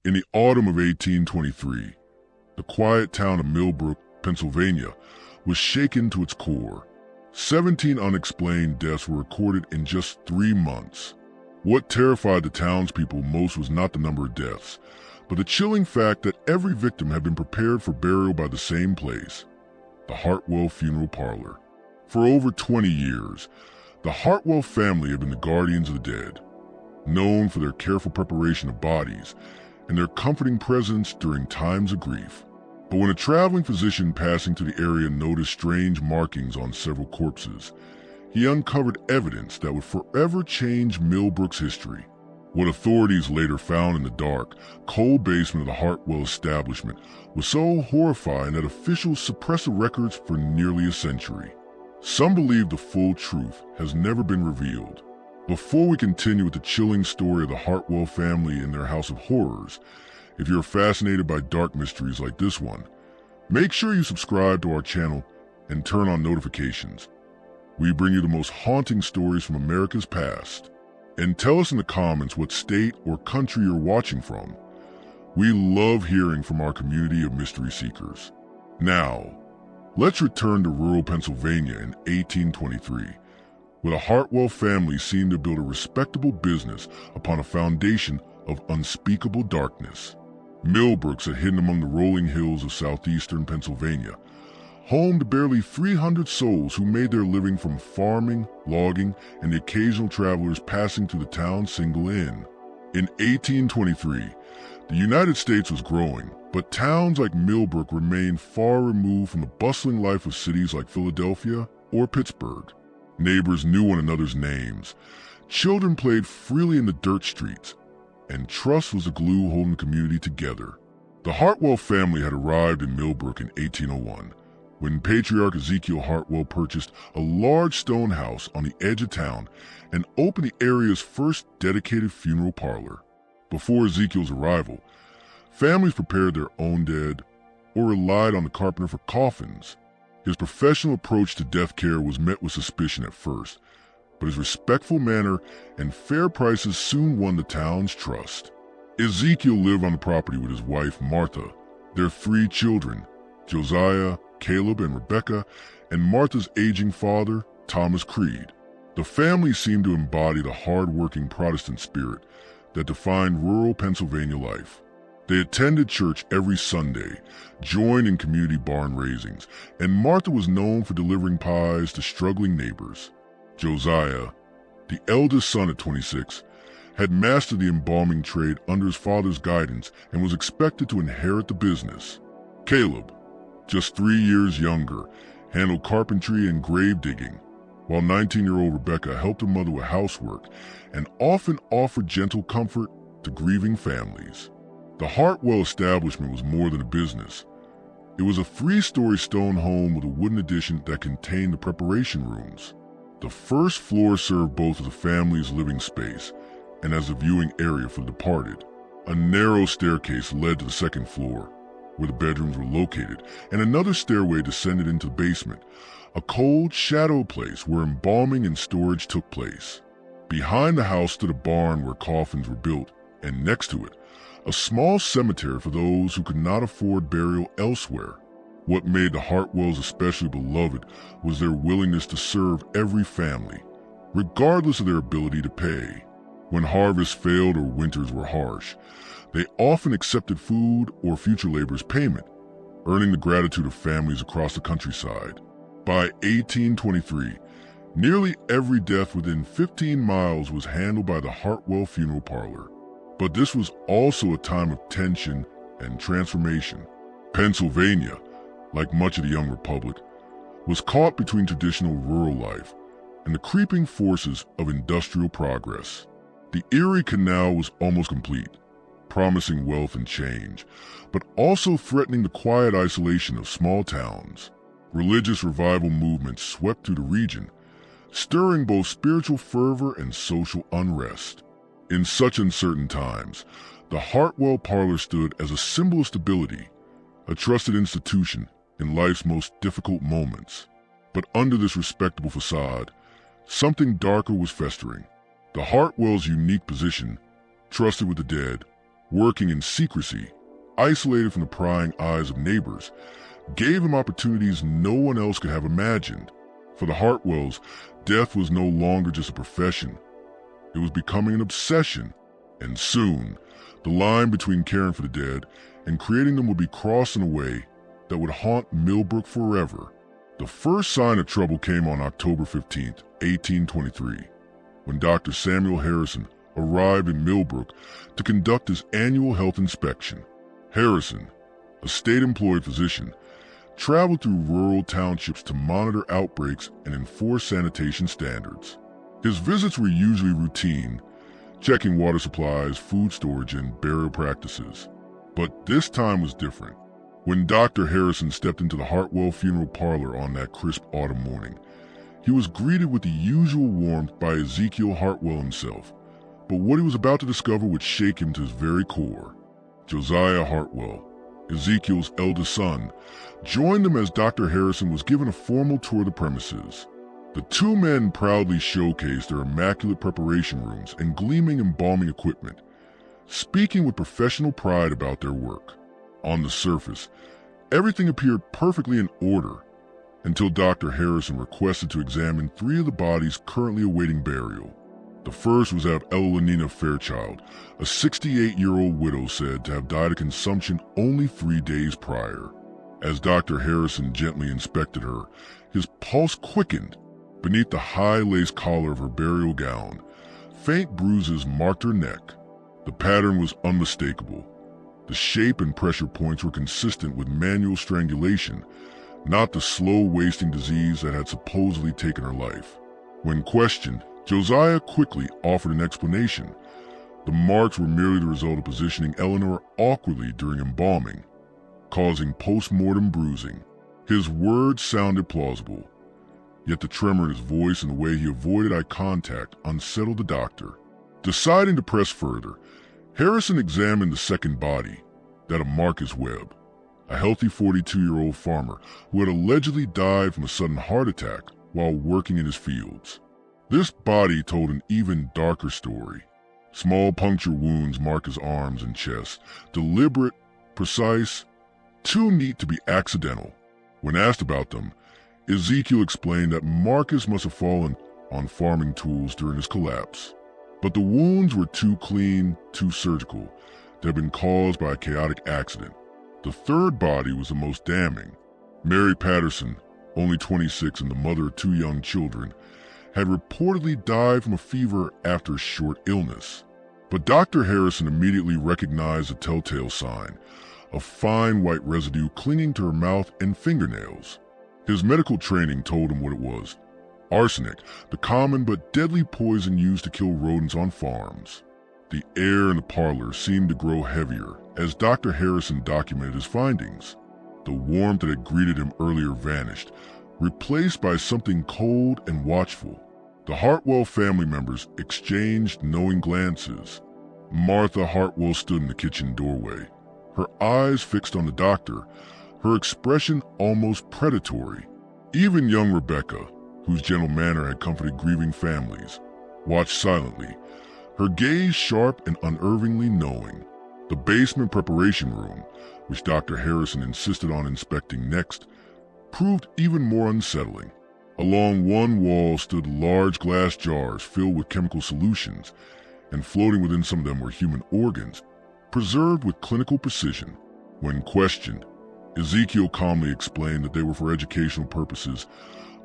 In the autumn of 1823, the quiet town of Millbrook, Pennsylvania, was shaken to its core. 17 unexplained deaths were recorded in just 3 months. What terrified the townspeople most was not the number of deaths, but the chilling fact that every victim had been prepared for burial by the same place, the Hartwell Funeral Parlor. For over 20 years, the Hartwell family had been the guardians of the dead, known for their careful preparation of bodies and their comforting presence during times of grief. But when a traveling physician passing to the area noticed strange markings on several corpses, he uncovered evidence that would forever change Millbrook's history. What authorities later found in the dark, cold basement of the Hartwell establishment was so horrifying that officials suppressed the records for nearly a century. Some believe the full truth has never been revealed. Before we continue with the chilling story of the Hartwell family and their house of horrors, if you're fascinated by dark mysteries like this one, make sure you subscribe to our channel and turn on notifications. We bring you the most haunting stories from America's past. And tell us in the comments what state or country you're watching from. We love hearing from our community of mystery seekers. Now, let's return to rural Pennsylvania in 1823, where the Hartwell family seemed to build a respectable business upon a foundation of unspeakable darkness. Millbrooks are hidden among the rolling hills of southeastern Pennsylvania, home to barely 300 souls who made their living from farming, logging, and the occasional travelers passing through the town's single inn. In 1823, the United States was growing, but towns like Millbrook remained far removed from the bustling life of cities like Philadelphia or Pittsburgh. Neighbors knew one another's names, children played freely in the dirt streets, and trust was the glue holding the community together. The Hartwell family had arrived in Millbrook in 1801, when Patriarch Ezekiel Hartwell purchased a large stone house on the edge of town and opened the area's first dedicated funeral parlor. Before Ezekiel's arrival, families prepared their own dead or relied on the carpenter for coffins. His professional approach to death care was met with suspicion at first, but his respectful manner and fair prices soon won the town's trust. Ezekiel lived on the property with his wife Martha, their 3 children, Josiah, Caleb, and Rebecca, and Martha's aging father, Thomas Creed. The family seemed to embody the hard-working Protestant spirit that defined rural Pennsylvania life. They attended church every Sunday, joined in community barn raisings, and Martha was known for delivering pies to struggling neighbors. Josiah, the eldest son at 26, had mastered the embalming trade under his father's guidance and was expected to inherit the business. Caleb, just 3 years younger, handled carpentry and grave digging, while 19-year-old Rebecca helped her mother with housework and often offered gentle comfort to grieving families. The Hartwell establishment was more than a business. It was a 3-story stone home with a wooden addition that contained the preparation rooms. The first floor served both as the family's living space and as a viewing area for the departed. A narrow staircase led to the second floor, where the bedrooms were located, and another stairway descended into the basement, a cold, shadowed place where embalming and storage took place. Behind the house stood a barn where coffins were built, and next to it, a small cemetery for those who could not afford burial elsewhere. What made the Hartwells especially beloved was their willingness to serve every family, regardless of their ability to pay. When harvests failed or winters were harsh, they often accepted food or future labor's payment, earning the gratitude of families across the countryside. By 1823, nearly every death within 15 miles was handled by the Hartwell Funeral Parlor. But this was also a time of tension and transformation. Pennsylvania, like much of the young republic, was caught between traditional rural life and the creeping forces of industrial progress. The Erie Canal was almost complete, promising wealth and change, but also threatening the quiet isolation of small towns. Religious revival movements swept through the region, stirring both spiritual fervor and social unrest. In such uncertain times, the Hartwell Parlor stood as a symbol of stability, a trusted institution in life's most difficult moments. But under this respectable facade, something darker was festering. The Hartwells' unique position, trusted with the dead, Working in secrecy, isolated from the prying eyes of neighbors, gave him opportunities no one else could have imagined. For the Hartwells, death was no longer just a profession. It was becoming an obsession, and soon, the line between caring for the dead and creating them would be crossed in a way that would haunt Millbrook forever. The first sign of trouble came on October 15, 1823, when Dr. Samuel Harrison arrived in Millbrook to conduct his annual health inspection. Harrison, a state-employed physician, traveled through rural townships to monitor outbreaks and enforce sanitation standards. His visits were usually routine, checking water supplies, food storage, and burial practices. But this time was different. When Dr. Harrison stepped into the Hartwell Funeral Parlor on that crisp autumn morning, he was greeted with the usual warmth by Ezekiel Hartwell himself. But what he was about to discover would shake him to his very core. Josiah Hartwell, Ezekiel's eldest son, joined him as Dr. Harrison was given a formal tour of the premises. The two men proudly showcased their immaculate preparation rooms and gleaming embalming equipment, speaking with professional pride about their work. On the surface, everything appeared perfectly in order, until Dr. Harrison requested to examine 3 of the bodies currently awaiting burial. The first was that of Elenina Fairchild, a 68-year-old widow said to have died of consumption only 3 days prior. As Dr. Harrison gently inspected her, his pulse quickened. Beneath the high lace collar of her burial gown, faint bruises marked her neck. The pattern was unmistakable. The shape and pressure points were consistent with manual strangulation, not the slow wasting disease that had supposedly taken her life. When questioned, Josiah quickly offered an explanation. The marks were merely the result of positioning Eleanor awkwardly during embalming, causing post-mortem bruising. His words sounded plausible, yet the tremor in his voice and the way he avoided eye contact unsettled the doctor. Deciding to press further, Harrison examined the second body, that of Marcus Webb, a healthy 42-year-old farmer who had allegedly died from a sudden heart attack while working in his fields. This body told an even darker story. Small puncture wounds marked his arms and chest, deliberate, precise, too neat to be accidental. When asked about them, Ezekiel explained that Marcus must have fallen on farming tools during his collapse. But the wounds were too clean, too surgical, to have been caused by a chaotic accident. The third body was the most damning. Mary Patterson, only 26 and the mother of 2 young children, had reportedly died from a fever after a short illness. But Dr. Harrison immediately recognized the telltale sign, a fine white residue clinging to her mouth and fingernails. His medical training told him what it was: arsenic, the common but deadly poison used to kill rodents on farms. The air in the parlor seemed to grow heavier as Dr. Harrison documented his findings. The warmth that had greeted him earlier vanished, replaced by something cold and watchful. The Hartwell family members exchanged knowing glances. Martha Hartwell stood in the kitchen doorway, her eyes fixed on the doctor, her expression almost predatory. Even young Rebecca, whose gentle manner had comforted grieving families, watched silently, her gaze sharp and unervingly knowing. The basement preparation room, which Dr. Harrison insisted on inspecting next, proved even more unsettling. Along one wall stood large glass jars filled with chemical solutions, and floating within some of them were human organs, preserved with clinical precision. When questioned, Ezekiel calmly explained that they were for educational purposes,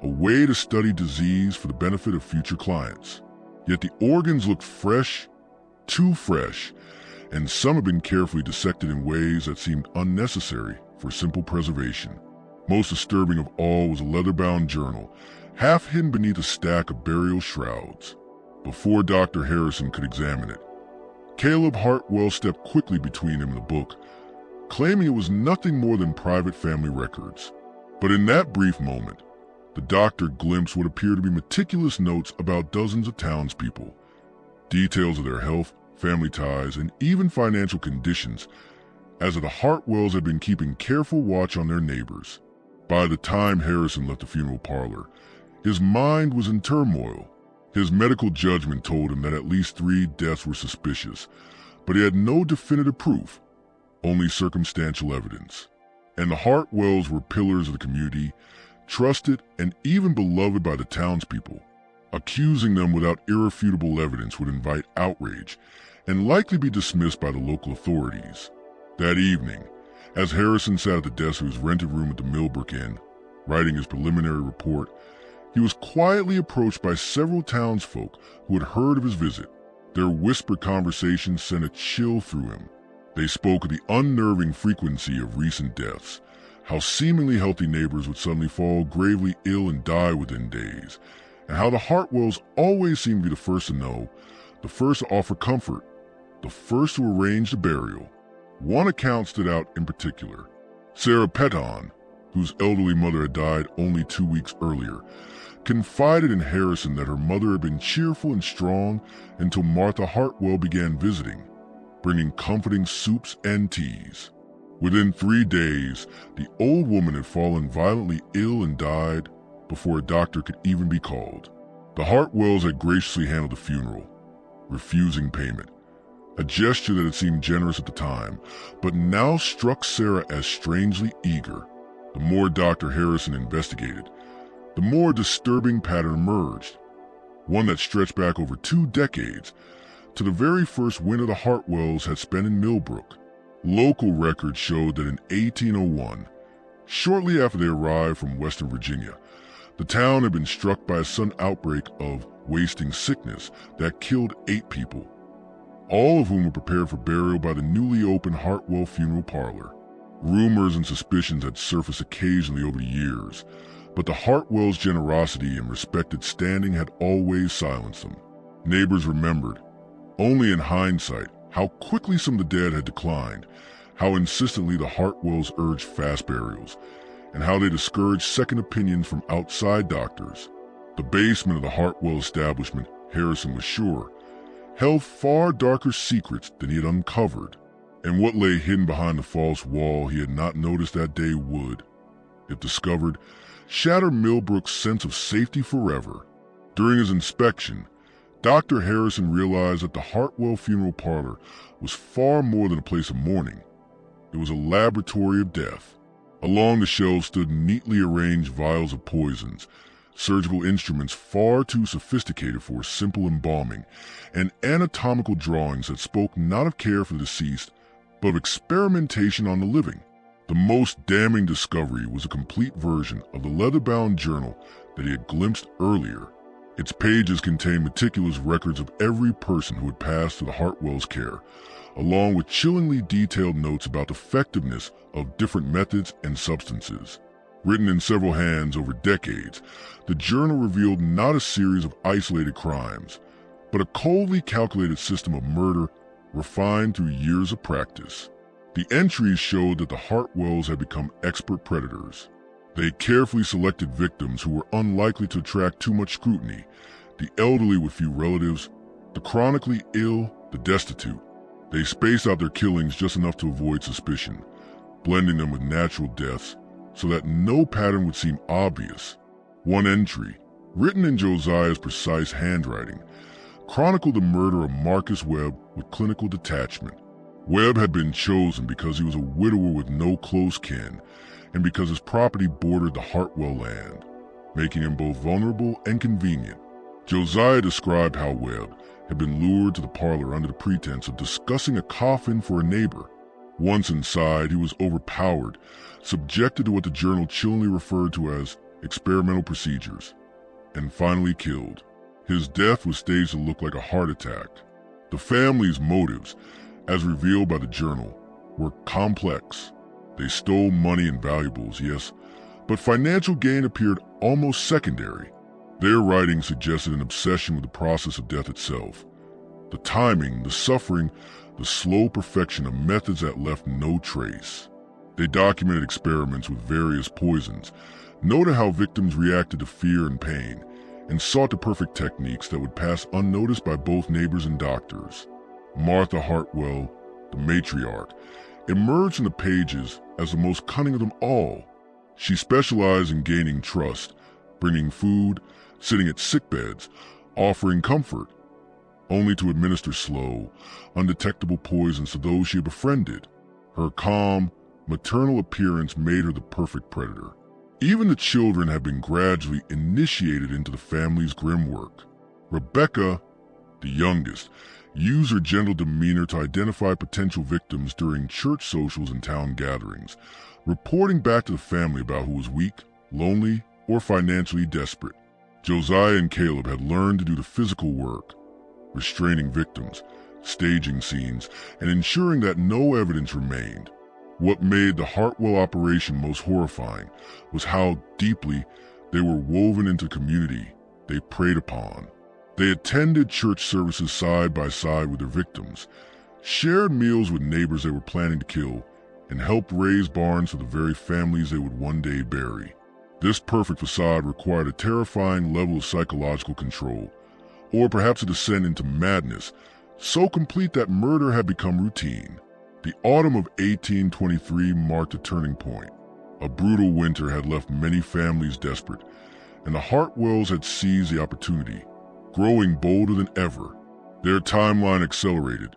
a way to study disease for the benefit of future clients. Yet the organs looked fresh, too fresh, and some had been carefully dissected in ways that seemed unnecessary for simple preservation. Most disturbing of all was a leather-bound journal, half hidden beneath a stack of burial shrouds. Before Dr. Harrison could examine it, Caleb Hartwell stepped quickly between him and the book, claiming it was nothing more than private family records. But in that brief moment, the doctor glimpsed what appeared to be meticulous notes about dozens of townspeople, details of their health, family ties, and even financial conditions, as if the Hartwells had been keeping careful watch on their neighbors. By the time Harrison left the funeral parlor, his mind was in turmoil. His medical judgment told him that at least 3 deaths were suspicious, but he had no definitive proof, only circumstantial evidence. And the Hartwells were pillars of the community, trusted and even beloved by the townspeople. Accusing them without irrefutable evidence would invite outrage and likely be dismissed by the local authorities. That evening, as Harrison sat at the desk of his rented room at the Millbrook Inn, writing his preliminary report, he was quietly approached by several townsfolk who had heard of his visit. Their whispered conversations sent a chill through him. They spoke of the unnerving frequency of recent deaths, how seemingly healthy neighbors would suddenly fall gravely ill and die within days, and how the Hartwells always seemed to be the first to know, the first to offer comfort, the first to arrange the burial. One account stood out in particular. Sarah Peton, whose elderly mother had died only 2 weeks earlier, confided in Harrison that her mother had been cheerful and strong until Martha Hartwell began visiting, bringing comforting soups and teas. Within 3 days, the old woman had fallen violently ill and died before a doctor could even be called. The Hartwells had graciously handled the funeral, refusing payment, a gesture that had seemed generous at the time, but now struck Sarah as strangely eager. The more Dr. Harrison investigated, the more disturbing pattern emerged, one that stretched back over 2 decades to the very first winter the Hartwells had spent in Millbrook. Local records showed that in 1801, shortly after they arrived from Western Virginia, the town had been struck by a sudden outbreak of wasting sickness that killed 8 people, all of whom were prepared for burial by the newly opened Hartwell Funeral Parlor. Rumors and suspicions had surfaced occasionally over the years, but the Hartwells' generosity and respected standing had always silenced them. Neighbors remembered, only in hindsight, how quickly some of the dead had declined, how insistently the Hartwells urged fast burials, and how they discouraged second opinions from outside doctors. The basement of the Hartwell establishment, Harrison was sure, held far darker secrets than he had uncovered, and what lay hidden behind the false wall he had not noticed that day would, if discovered, shatter Millbrook's sense of safety forever. During his inspection, Dr. Harrison realized that the Hartwell Funeral Parlor was far more than a place of mourning. It was a laboratory of death. Along the shelves stood neatly arranged vials of poisons, surgical instruments far too sophisticated for simple embalming, and anatomical drawings that spoke not of care for the deceased, but of experimentation on the living. The most damning discovery was a complete version of the leather-bound journal that he had glimpsed earlier. Its pages contained meticulous records of every person who had passed through the Hartwells' care, along with chillingly detailed notes about the effectiveness of different methods and substances. Written in several hands over decades, the journal revealed not a series of isolated crimes, but a coldly calculated system of murder refined through years of practice. The entries showed that the Hartwells had become expert predators. They carefully selected victims who were unlikely to attract too much scrutiny, the elderly with few relatives, the chronically ill, the destitute. They spaced out their killings just enough to avoid suspicion, blending them with natural deaths so that no pattern would seem obvious. One entry, written in Josiah's precise handwriting, chronicled the murder of Marcus Webb with clinical detachment. Webb had been chosen because he was a widower with no close kin, and because his property bordered the Hartwell land, making him both vulnerable and convenient. Josiah described how Webb had been lured to the parlor under the pretense of discussing a coffin for a neighbor. Once inside, he was overpowered, subjected to what the journal chillingly referred to as experimental procedures, and finally killed. His death was staged to look like a heart attack. The family's motives, as revealed by the journal, were complex. They stole money and valuables, yes, but financial gain appeared almost secondary. Their writing suggested an obsession with the process of death itself. The timing, the suffering, the slow perfection of methods that left no trace. They documented experiments with various poisons, noted how victims reacted to fear and pain, and sought the perfect techniques that would pass unnoticed by both neighbors and doctors. Martha Hartwell, the matriarch, emerged in the pages as the most cunning of them all. She specialized in gaining trust, bringing food, sitting at sickbeds, offering comfort. only to administer slow, undetectable poisons to those she had befriended. Her calm, maternal appearance made her the perfect predator. Even the children had been gradually initiated into the family's grim work. Rebecca, the youngest, used her gentle demeanor to identify potential victims during church socials and town gatherings, reporting back to the family about who was weak, lonely, or financially desperate. Josiah and Caleb had learned to do the physical work, restraining victims, staging scenes, and ensuring that no evidence remained. What made the Hartwell operation most horrifying was how deeply they were woven into the community they preyed upon. They attended church services side by side with their victims, shared meals with neighbors they were planning to kill, and helped raise barns for the very families they would one day bury. This perfect facade required a terrifying level of psychological control, or perhaps a descent into madness, so complete that murder had become routine. The autumn of 1823 marked a turning point. A brutal winter had left many families desperate, and the Hartwells had seized the opportunity, growing bolder than ever. Their timeline accelerated.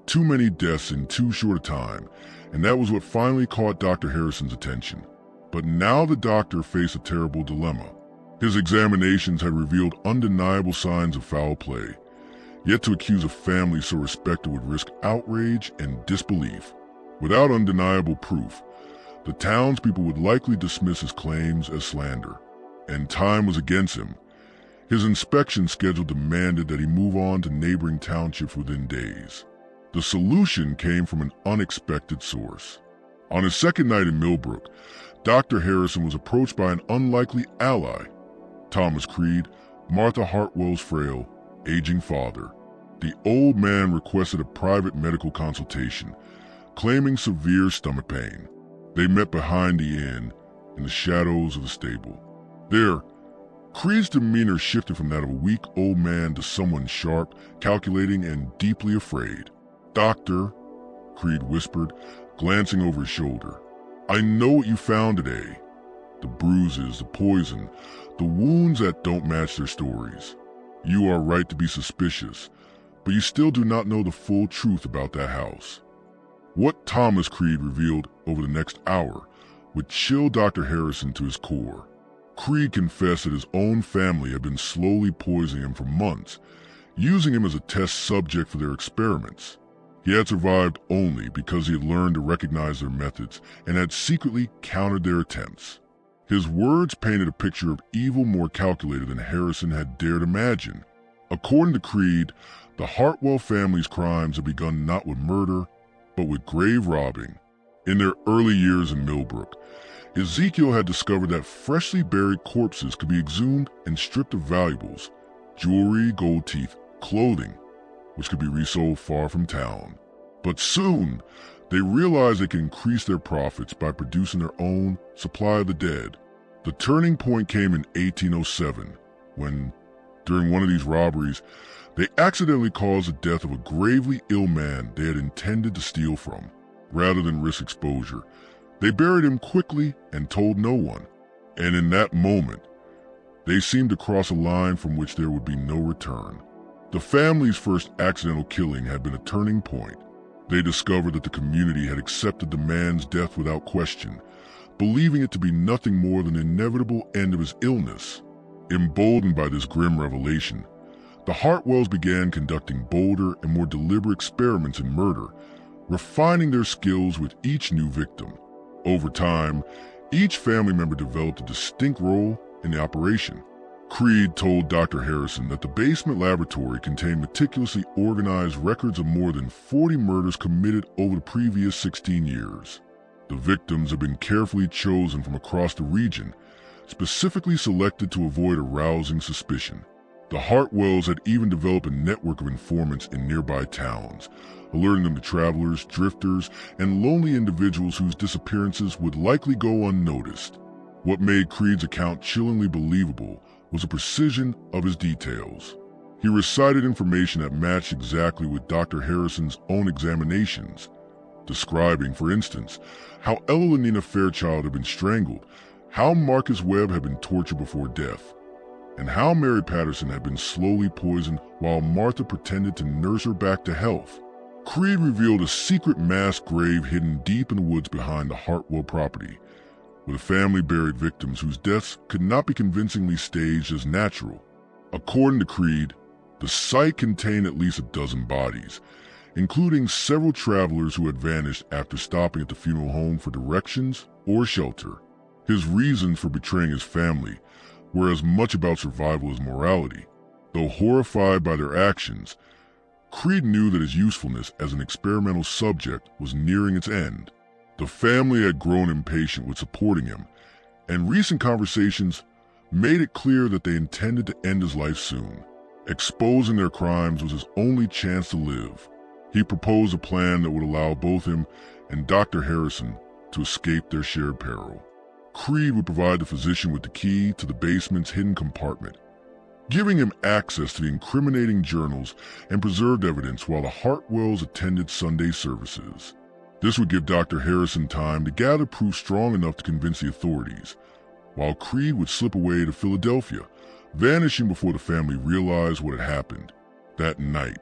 Too many deaths in too short a time, and that was what finally caught Dr. Harrison's attention. But now the doctor faced a terrible dilemma. His examinations had revealed undeniable signs of foul play, yet to accuse a family so respected would risk outrage and disbelief. Without undeniable proof, the townspeople would likely dismiss his claims as slander, and time was against him. His inspection schedule demanded that he move on to neighboring townships within days. The solution came from an unexpected source. On his second night in Millbrook, Dr. Harrison was approached by an unlikely ally, Thomas Creed, Martha Hartwell's frail, aging father. The old man requested a private medical consultation, claiming severe stomach pain. They met behind the inn, in the shadows of the stable. There, Creed's demeanor shifted from that of a weak old man to someone sharp, calculating, and deeply afraid. "Doctor," Creed whispered, glancing over his shoulder, "I know what you found today. The bruises, the poison, the wounds that don't match their stories. You are right to be suspicious, but you still do not know the full truth about that house." What Thomas Creed revealed over the next hour would chill Dr. Harrison to his core. Creed confessed that his own family had been slowly poisoning him for months, using him as a test subject for their experiments. He had survived only because he had learned to recognize their methods and had secretly countered their attempts. His words painted a picture of evil more calculated than Harrison had dared imagine. According to Creed, the Hartwell family's crimes had begun not with murder, but with grave robbing. In their early years in Millbrook, Ezekiel had discovered that freshly buried corpses could be exhumed and stripped of valuables, jewelry, gold teeth, clothing, which could be resold far from town. But soon, they realized they could increase their profits by producing their own supply of the dead. The turning point came in 1807, when, during one of these robberies, they accidentally caused the death of a gravely ill man they had intended to steal from. Rather than risk exposure, they buried him quickly and told no one. And in that moment, they seemed to cross a line from which there would be no return. The family's first accidental killing had been a turning point. They discovered that the community had accepted the man's death without question, believing it to be nothing more than the inevitable end of his illness. Emboldened by this grim revelation, the Hartwells began conducting bolder and more deliberate experiments in murder, refining their skills with each new victim. Over time, each family member developed a distinct role in the operation. Creed told Dr. Harrison that the basement laboratory contained meticulously organized records of more than 40 murders committed over the previous 16 years. The victims had been carefully chosen from across the region, specifically selected to avoid arousing suspicion. The Hartwells had even developed a network of informants in nearby towns, alerting them to travelers, drifters, and lonely individuals whose disappearances would likely go unnoticed. What made Creed's account chillingly believable was the precision of his details. He recited information that matched exactly with Dr. Harrison's own examinations, describing, for instance, how Evelina Fairchild had been strangled, how Marcus Webb had been tortured before death, and how Mary Patterson had been slowly poisoned while Martha pretended to nurse her back to health. Creed revealed a secret mass grave hidden deep in the woods behind the Hartwell property, where the family buried victims whose deaths could not be convincingly staged as natural. According to Creed, the site contained at least a dozen bodies, including several travelers who had vanished after stopping at the funeral home for directions or shelter. His reasons for betraying his family were as much about survival as morality. Though horrified by their actions, Creed knew that his usefulness as an experimental subject was nearing its end. The family had grown impatient with supporting him, and recent conversations made it clear that they intended to end his life soon. Exposing their crimes was his only chance to live. He proposed a plan that would allow both him and Dr. Harrison to escape their shared peril. Creed would provide the physician with the key to the basement's hidden compartment, giving him access to the incriminating journals and preserved evidence while the Hartwells attended Sunday services. This would give Dr. Harrison time to gather proof strong enough to convince the authorities, while Creed would slip away to Philadelphia, vanishing before the family realized what had happened. That night,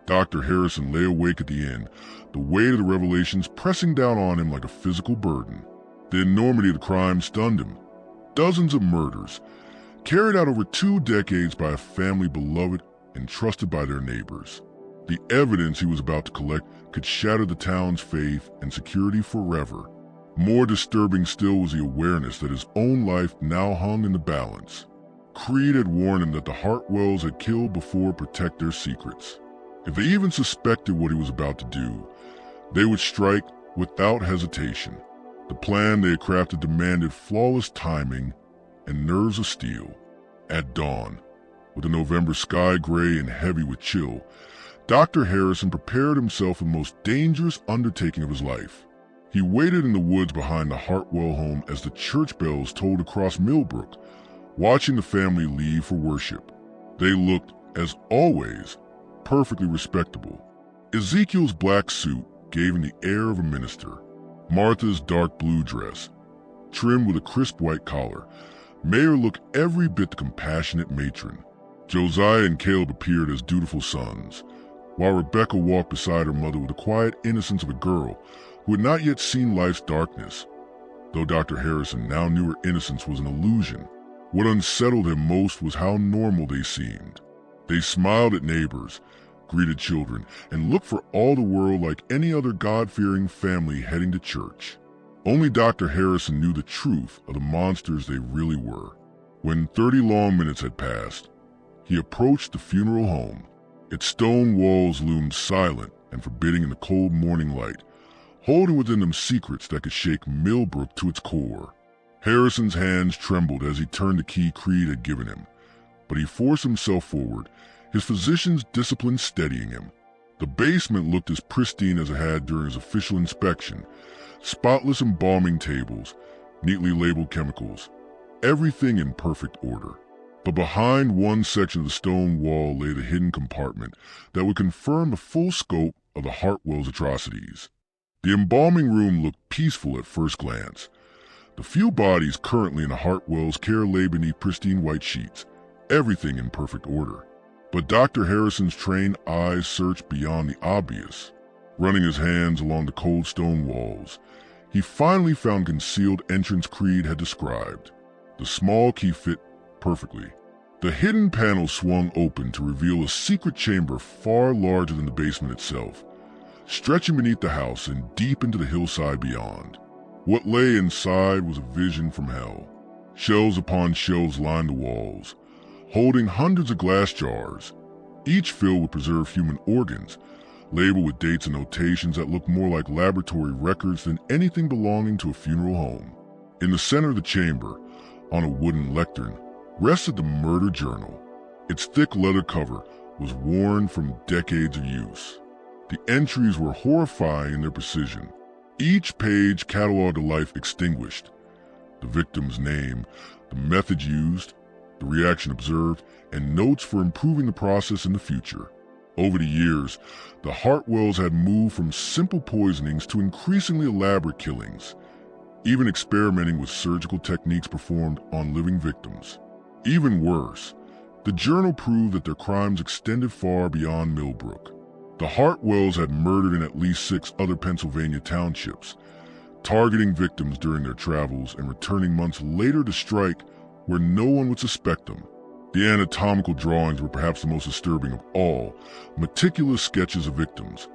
Dr. Harrison lay awake at the inn, the weight of the revelations pressing down on him like a physical burden. The enormity of the crime stunned him. Dozens of murders, carried out over 2 decades by a family beloved and trusted by their neighbors. The evidence he was about to collect could shatter the town's faith and security forever. More disturbing still was the awareness that his own life now hung in the balance. Creed had warned him that the Hartwells had killed before to protect their secrets. If they even suspected what he was about to do, they would strike without hesitation. The plan they had crafted demanded flawless timing and nerves of steel. At dawn, with the November sky gray and heavy with chill, Dr. Harrison prepared himself for the most dangerous undertaking of his life. He waited in the woods behind the Hartwell home as the church bells tolled across Millbrook, watching the family leave for worship. They looked, as always, perfectly respectable. Ezekiel's black suit gave him the air of a minister. Martha's dark blue dress, trimmed with a crisp white collar, made her look every bit the compassionate matron. Josiah and Caleb appeared as dutiful sons, while Rebecca walked beside her mother with the quiet innocence of a girl who had not yet seen life's darkness. Though Dr. Harrison now knew her innocence was an illusion, what unsettled him most was how normal they seemed. They smiled at neighbors, greeted children, and looked for all the world like any other God-fearing family heading to church. Only Dr. Harrison knew the truth of the monsters they really were. When 30 long minutes had passed, he approached the funeral home. Its stone walls loomed silent and forbidding in the cold morning light, holding within them secrets that could shake Millbrook to its core. Harrison's hands trembled as he turned the key Creed had given him, but he forced himself forward, his physician's discipline steadying him. The basement looked as pristine as it had during his official inspection. Spotless embalming tables, neatly labeled chemicals, everything in perfect order. But behind one section of the stone wall lay the hidden compartment that would confirm the full scope of the Hartwells' atrocities. The embalming room looked peaceful at first glance. The few bodies currently in the Hartwells' care lay beneath pristine white sheets, everything in perfect order. But Dr. Harrison's trained eyes searched beyond the obvious. Running his hands along the cold stone walls, he finally found concealed entrance Creed had described. The small key fit perfectly. The hidden panel swung open to reveal a secret chamber far larger than the basement itself, stretching beneath the house and deep into the hillside beyond. What lay inside was a vision from hell. Shelves upon shelves lined the walls, holding hundreds of glass jars, each filled with preserved human organs, labeled with dates and notations that looked more like laboratory records than anything belonging to a funeral home. In the center of the chamber, on a wooden lectern, rested the murder journal. Its thick leather cover was worn from decades of use. The entries were horrifying in their precision. Each page cataloged a life extinguished, the victim's name, the method used, the reaction observed, and notes for improving the process in the future. Over the years, the Hartwells had moved from simple poisonings to increasingly elaborate killings, even experimenting with surgical techniques performed on living victims. Even worse, the journal proved that their crimes extended far beyond Millbrook. The Hartwells had murdered in at least 6 other Pennsylvania townships, targeting victims during their travels and returning months later to strike where no one would suspect them. The anatomical drawings were perhaps the most disturbing of all, meticulous sketches of victims,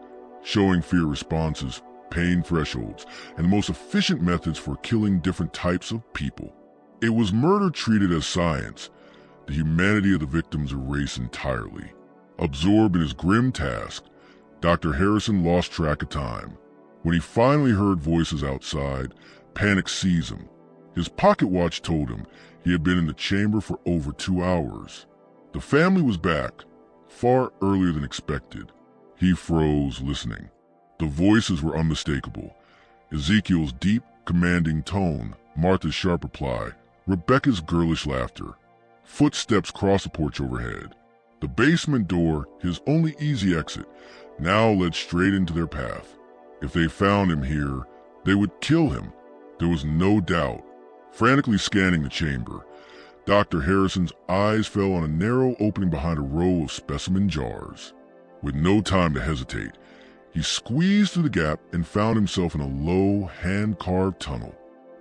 showing fear responses, pain thresholds, and the most efficient methods for killing different types of people. It was murder treated as science, the humanity of the victims erased entirely. Absorbed in his grim task, Dr. Harrison lost track of time. When he finally heard voices outside, panic seized him. His pocket watch told him he had been in the chamber for over 2 hours. The family was back, far earlier than expected. He froze, listening. The voices were unmistakable. Ezekiel's deep, commanding tone, Martha's sharp reply, Rebecca's girlish laughter. Footsteps crossed the porch overhead. The basement door, his only easy exit, now led straight into their path. If they found him here, they would kill him. There was no doubt. Frantically scanning the chamber, Dr. Harrison's eyes fell on a narrow opening behind a row of specimen jars. With no time to hesitate, he squeezed through the gap and found himself in a low, hand-carved tunnel.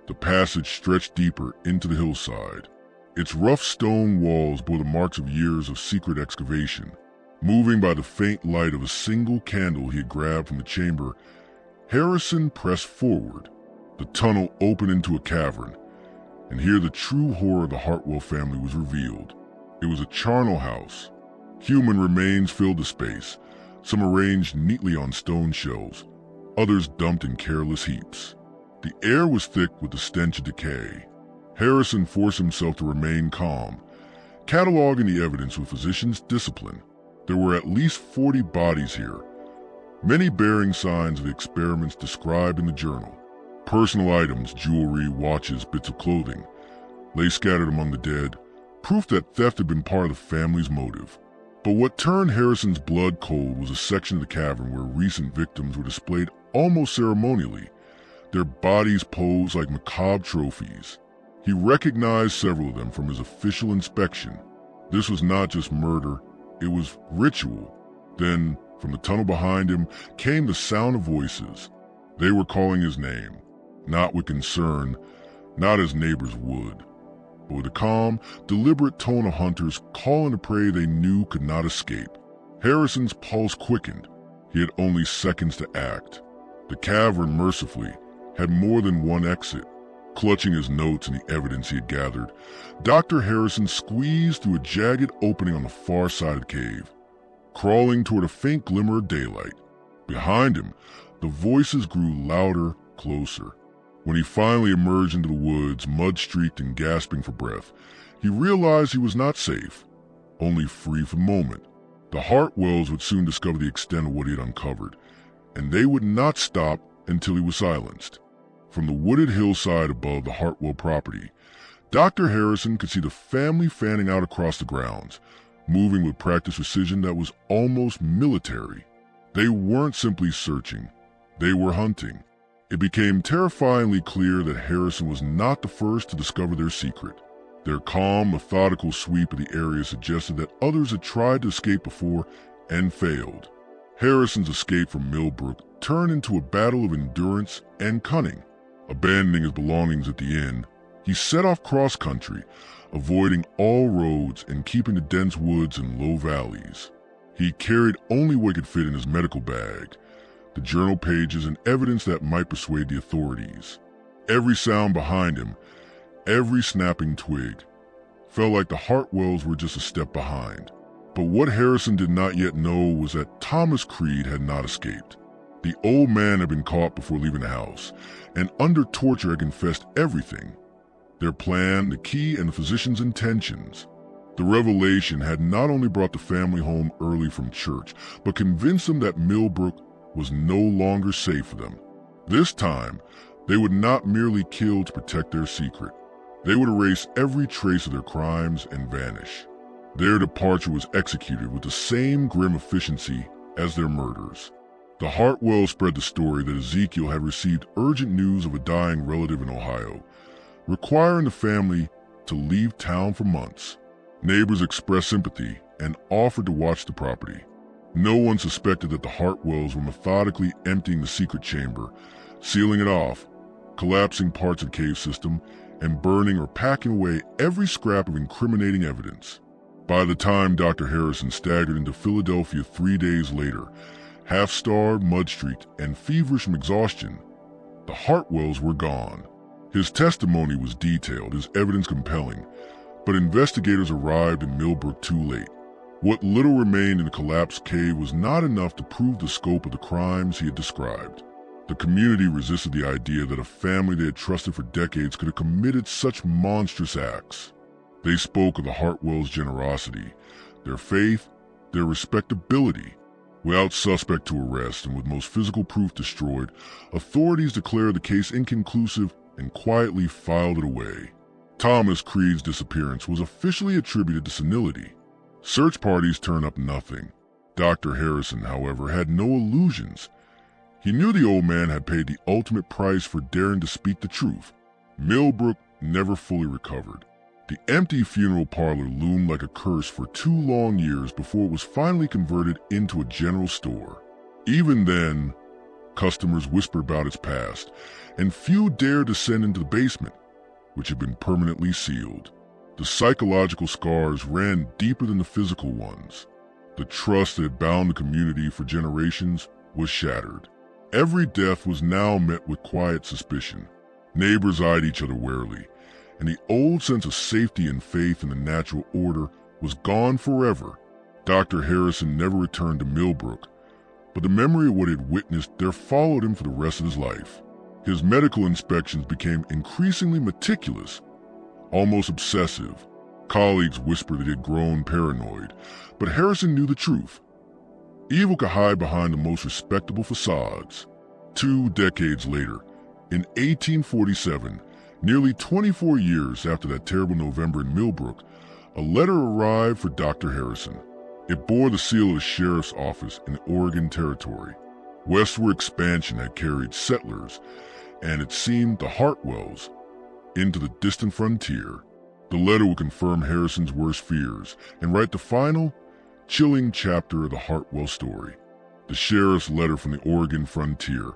The passage stretched deeper into the hillside. Its rough stone walls bore the marks of years of secret excavation. Moving by the faint light of a single candle he had grabbed from the chamber, Harrison pressed forward. The tunnel opened into a cavern, and here the true horror of the Hartwell family was revealed. It was a charnel house. Human remains filled the space, some arranged neatly on stone shelves, others dumped in careless heaps. The air was thick with the stench of decay. Harrison forced himself to remain calm, cataloging the evidence with physician's discipline. There were at least 40 bodies here, many bearing signs of the experiments described in the journal. Personal items, jewelry, watches, bits of clothing, lay scattered among the dead, proof that theft had been part of the family's motive. But what turned Harrison's blood cold was a section of the cavern where recent victims were displayed almost ceremonially, their bodies posed like macabre trophies. He recognized several of them from his official inspection. This was not just murder, it was ritual. Then, from the tunnel behind him, came the sound of voices. They were calling his name, not with concern, not as neighbors would, but with a calm, deliberate tone of hunters calling a prey they knew could not escape. Harrison's pulse quickened. He had only seconds to act. The cavern, mercifully, had more than one exit. Clutching his notes and the evidence he had gathered, Dr. Harrison squeezed through a jagged opening on the far side of the cave, crawling toward a faint glimmer of daylight. Behind him, the voices grew louder, closer. When he finally emerged into the woods, mud-streaked and gasping for breath, he realized he was not safe, only free for the moment. The Hartwells would soon discover the extent of what he had uncovered, and they would not stop until he was silenced. From the wooded hillside above the Hartwell property, Dr. Harrison could see the family fanning out across the grounds, moving with practiced precision that was almost military. They weren't simply searching, they were hunting. It became terrifyingly clear that Harrison was not the first to discover their secret. Their calm, methodical sweep of the area suggested that others had tried to escape before and failed. Harrison's escape from Millbrook turned into a battle of endurance and cunning. Abandoning his belongings at the inn, he set off cross-country, avoiding all roads and keeping the dense woods and low valleys. He carried only what could fit in his medical bag, the journal pages and evidence that might persuade the authorities. Every sound behind him, every snapping twig, felt like the Hartwells were just a step behind. But what Harrison did not yet know was that Thomas Creed had not escaped. The old man had been caught before leaving the house, and under torture had confessed everything. Their plan, the key, and the physician's intentions. The revelation had not only brought the family home early from church, but convinced them that Millbrook was no longer safe for them. This time, they would not merely kill to protect their secret. They would erase every trace of their crimes and vanish. Their departure was executed with the same grim efficiency as their murders. The Hartwells spread the story that Ezekiel had received urgent news of a dying relative in Ohio, requiring the family to leave town for months. Neighbors expressed sympathy and offered to watch the property. No one suspected that the Hartwells were methodically emptying the secret chamber, sealing it off, collapsing parts of the cave system, and burning or packing away every scrap of incriminating evidence. By the time Dr. Harrison staggered into Philadelphia 3 days later, half-starved, mud-streaked, and feverish from exhaustion, the Hartwells were gone. His testimony was detailed, his evidence compelling, but investigators arrived in Millbrook too late. What little remained in the collapsed cave was not enough to prove the scope of the crimes he had described. The community resisted the idea that a family they had trusted for decades could have committed such monstrous acts. They spoke of the Hartwells' generosity, their faith, their respectability. Without suspect to arrest and with most physical proof destroyed, authorities declared the case inconclusive and quietly filed it away. Thomas Creed's disappearance was officially attributed to senility. Search parties turned up nothing. Dr. Harrison, however, had no illusions. He knew the old man had paid the ultimate price for daring to speak the truth. Millbrook never fully recovered. The empty funeral parlor loomed like a curse for 2 long years before it was finally converted into a general store. Even then, customers whispered about its past, and few dared descend into the basement, which had been permanently sealed. The psychological scars ran deeper than the physical ones. The trust that had bound the community for generations was shattered. Every death was now met with quiet suspicion. Neighbors eyed each other warily, and the old sense of safety and faith in the natural order was gone forever. Dr. Harrison never returned to Millbrook, but the memory of what he had witnessed there followed him for the rest of his life. His medical inspections became increasingly meticulous, almost obsessive. Colleagues whispered that he had grown paranoid, but Harrison knew the truth. Evil could hide behind the most respectable facades. 2 decades later, in 1847, nearly 24 years after that terrible November in Millbrook, a letter arrived for Dr. Harrison. It bore the seal of the sheriff's office in the Oregon Territory. Westward expansion had carried settlers, and it seemed the Hartwells, into the distant frontier. The letter would confirm Harrison's worst fears and write the final, chilling chapter of the Hartwell story. The sheriff's letter from the Oregon frontier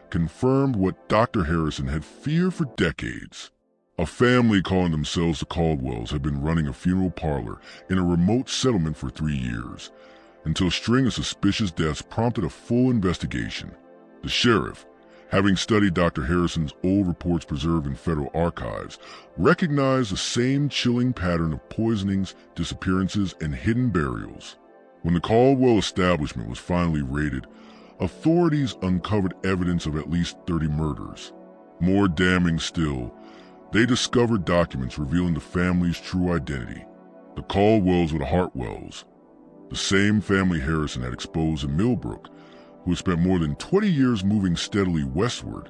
confirmed what Dr. Harrison had feared for decades. A family calling themselves the Caldwells had been running a funeral parlor in a remote settlement for 3 years, until a string of suspicious deaths prompted a full investigation. The sheriff, having studied Dr. Harrison's old reports preserved in federal archives, recognized the same chilling pattern of poisonings, disappearances, and hidden burials. When the Caldwell establishment was finally raided, authorities uncovered evidence of at least 30 murders. More damning still, they discovered documents revealing the family's true identity. The Caldwells were the Hartwells, the same family Harrison had exposed in Millbrook, who had spent more than 20 years moving steadily westward,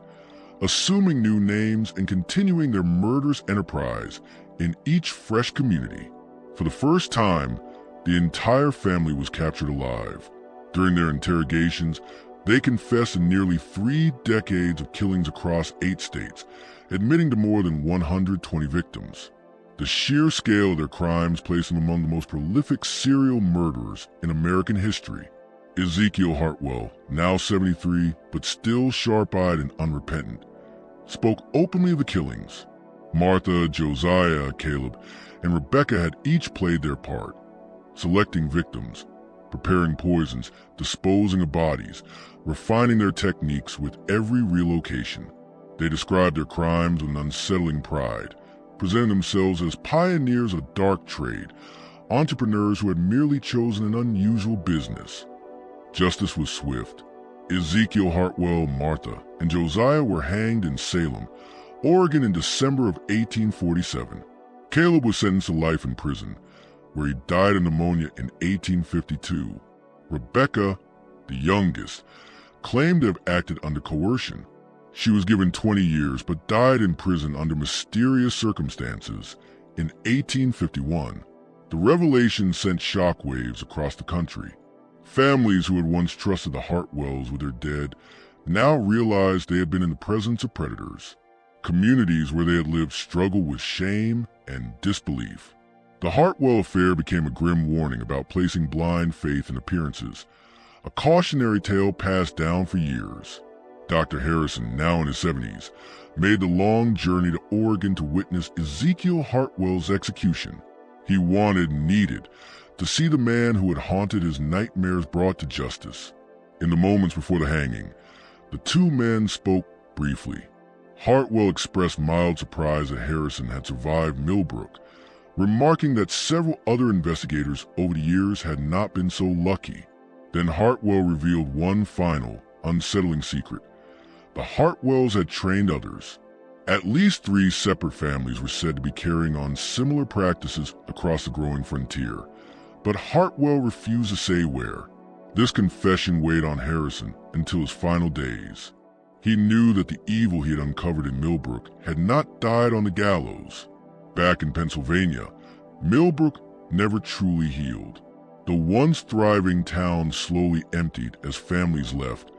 assuming new names and continuing their murderous enterprise in each fresh community. For the first time, the entire family was captured alive. During their interrogations, they confessed to nearly 3 decades of killings across 8 states, admitting to more than 120 victims. The sheer scale of their crimes placed them among the most prolific serial murderers in American history. Ezekiel Hartwell, now 73 but still sharp-eyed and unrepentant, spoke openly of the killings. Martha, Josiah, Caleb, and Rebecca had each played their part, selecting victims, preparing poisons, disposing of bodies, refining their techniques with every relocation. They described their crimes with an unsettling pride, presenting themselves as pioneers of a dark trade, entrepreneurs who had merely chosen an unusual business. Justice was swift. Ezekiel Hartwell, Martha, and Josiah were hanged in Salem, Oregon in December of 1847. Caleb was sentenced to life in prison, where he died of pneumonia in 1852. Rebecca, the youngest, claimed to have acted under coercion. She was given 20 years but died in prison under mysterious circumstances in 1851. The revelation sent shockwaves across the country. Families who had once trusted the Hartwells with their dead now realized they had been in the presence of predators. Communities where they had lived struggled with shame and disbelief. The Hartwell affair became a grim warning about placing blind faith in appearances, a cautionary tale passed down for years. Dr. Harrison, now in his 70s, made the long journey to Oregon to witness Ezekiel Hartwell's execution. He needed to see the man who had haunted his nightmares brought to justice. In the moments before the hanging, the two men spoke briefly. Hartwell expressed mild surprise that Harrison had survived Millbrook, remarking that several other investigators over the years had not been so lucky. Then Hartwell revealed one final, unsettling secret. The Hartwells had trained others. At least 3 separate families were said to be carrying on similar practices across the growing frontier, but Hartwell refused to say where. This confession weighed on Harrison until his final days. He knew that the evil he had uncovered in Millbrook had not died on the gallows. Back in Pennsylvania, Millbrook never truly healed. The once thriving town slowly emptied as families left,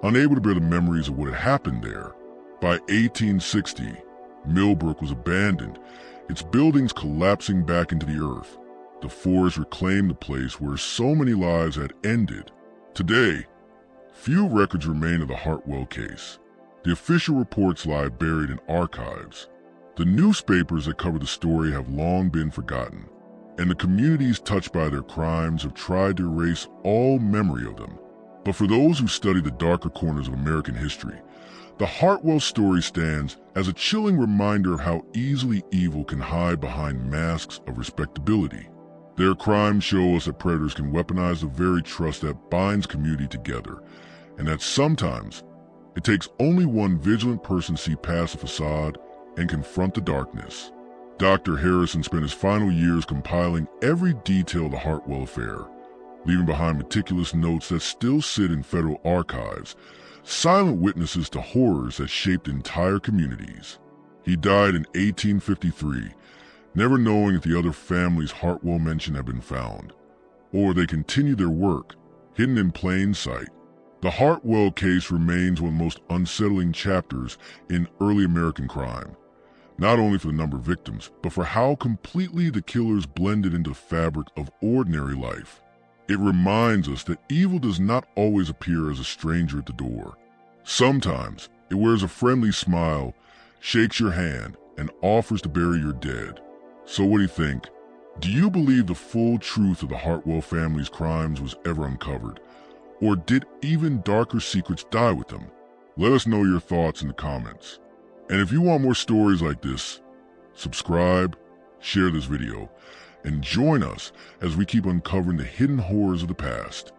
unable to bear the memories of what had happened there. By 1860, Millbrook was abandoned, its buildings collapsing back into the earth. The forest reclaimed the place where so many lives had ended. Today, few records remain of the Hartwell case. The official reports lie buried in archives. The newspapers that cover the story have long been forgotten, and the communities touched by their crimes have tried to erase all memory of them. But for those who study the darker corners of American history, the Hartwell story stands as a chilling reminder of how easily evil can hide behind masks of respectability. Their crimes show us that predators can weaponize the very trust that binds community together, and that sometimes it takes only one vigilant person to see past the facade and confront the darkness. Dr. Harrison spent his final years compiling every detail of the Hartwell affair, leaving behind meticulous notes that still sit in federal archives, silent witnesses to horrors that shaped entire communities. He died in 1853, never knowing if the other families Hartwell mentioned had been found, or they continued their work, hidden in plain sight. The Hartwell case remains one of the most unsettling chapters in early American crime, not only for the number of victims, but for how completely the killers blended into the fabric of ordinary life. It reminds us that evil does not always appear as a stranger at the door. Sometimes it wears a friendly smile, shakes your hand, and offers to bury your dead. So what do you think? Do you believe the full truth of the Hartwell family's crimes was ever uncovered? Or did even darker secrets die with them? Let us know your thoughts in the comments. And if you want more stories like this, subscribe, share this video, and join us as we keep uncovering the hidden horrors of the past.